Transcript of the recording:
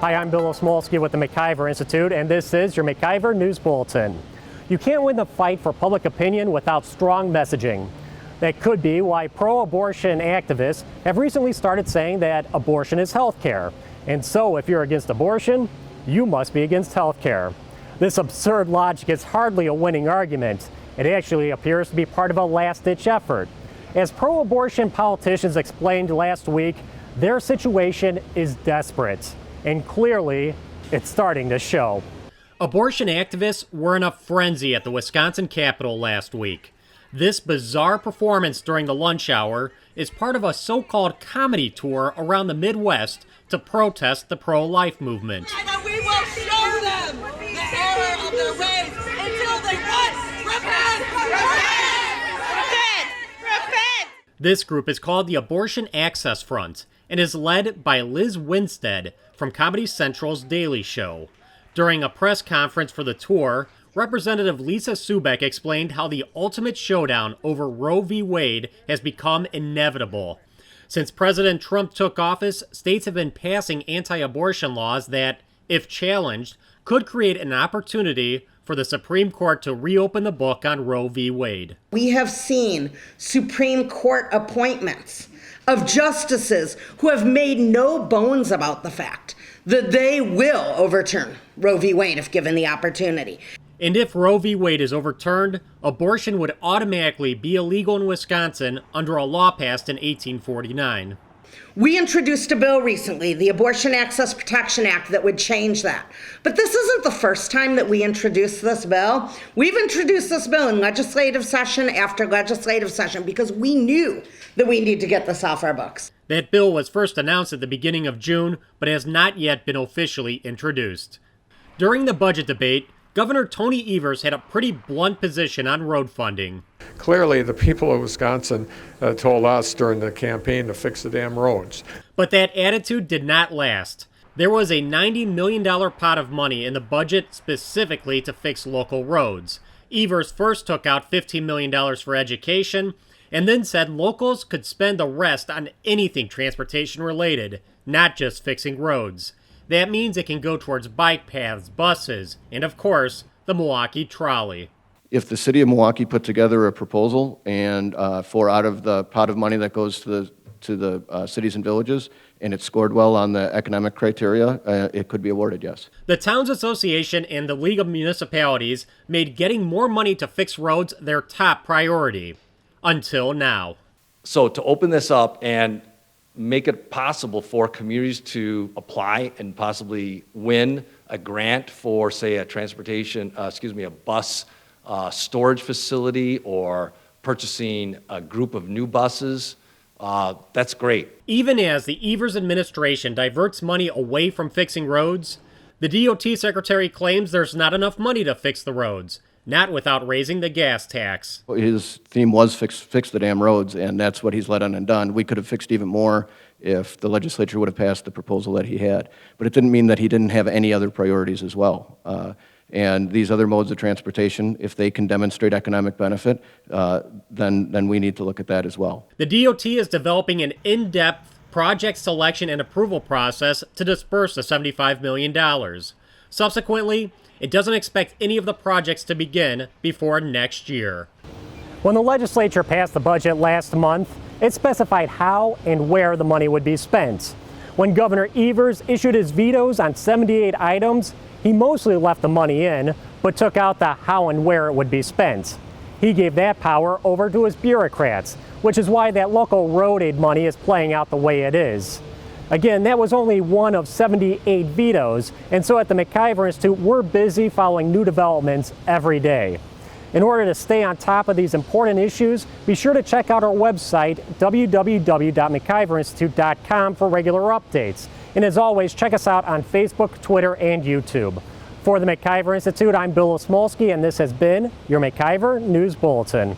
Hi, I'm Bill Osmolsky with the MacIver Institute, and this is your MacIver News Bulletin. You can't win the fight for public opinion without strong messaging. That could be why pro-abortion activists have recently started saying that abortion is health care. And so if you're against abortion, you must be against health care. This absurd logic is hardly a winning argument. It actually appears to be part of a last-ditch effort. As pro-abortion politicians explained last week, their situation is desperate. And clearly, it's starting to show. Abortion activists were in a frenzy at the Wisconsin Capitol last week. This bizarre performance during the lunch hour is part of a so-called comedy tour around the Midwest to protest the pro-life movement. And we will show them the error of their ways until they repent! This group is called the Abortion Access Front and is led by Liz Winstead from Comedy Central's Daily Show. During a press conference for the tour, Representative Lisa Subeck explained how the ultimate showdown over Roe v. Wade has become inevitable. Since President Trump took office, states have been passing anti-abortion laws that, if challenged, could create an opportunity for the Supreme Court to reopen the book on Roe v. Wade. We have seen Supreme Court appointments of justices who have made no bones about the fact that they will overturn Roe v. Wade if given the opportunity. And if Roe v. Wade is overturned, abortion would automatically be illegal in Wisconsin under a law passed in 1849. We introduced a bill recently, the Abortion Access Protection Act, that would change that. But this isn't the first time that we introduced this bill. We've introduced this bill in legislative session after legislative session because we knew that we need to get this off our books. That bill was first announced at the beginning of June, but has not yet been officially introduced. During the budget debate, Governor Tony Evers had a pretty blunt position on road funding. Clearly, the people of Wisconsin told us during the campaign to fix the damn roads. But that attitude did not last. There was a $90 million pot of money in the budget specifically to fix local roads. Evers first took out $15 million for education, and then said locals could spend the rest on anything transportation related, not just fixing roads. That means it can go towards bike paths, buses, and of course, the Milwaukee trolley. If the city of Milwaukee put together a proposal and for out of the pot of money that goes to the cities and villages, and it scored well on the economic criteria, it could be awarded, yes. The Towns Association and the League of Municipalities made getting more money to fix roads their top priority. Until now. So to open this up and make it possible for communities to apply and possibly win a grant for, say, a bus storage facility or purchasing a group of new buses, that's great. Even as the Evers administration diverts money away from fixing roads, the DOT secretary claims there's not enough money to fix the roads, not without raising the gas tax. His theme was fix the damn roads, and that's what he's let undone. We could have fixed even more if the legislature would have passed the proposal that he had. But it didn't mean that he didn't have any other priorities as well. And these other modes of transportation, if they can demonstrate economic benefit, then we need to look at that as well. The DOT is developing an in-depth project selection and approval process to disperse the $75 million. Subsequently, it doesn't expect any of the projects to begin before next year. When the legislature passed the budget last month, it specified how and where the money would be spent. When Governor Evers issued his vetoes on 78 items, he mostly left the money in, but took out the how and where it would be spent. He gave that power over to his bureaucrats, which is why that local road aid money is playing out the way it is. Again, that was only one of 78 vetoes, and so at the MacIver Institute, we're busy following new developments every day. In order to stay on top of these important issues, be sure to check out our website, www.maciverinstitute.com, for regular updates. And as always, check us out on Facebook, Twitter, and YouTube. For the MacIver Institute, I'm Bill Osmolsky, and this has been your MacIver News Bulletin.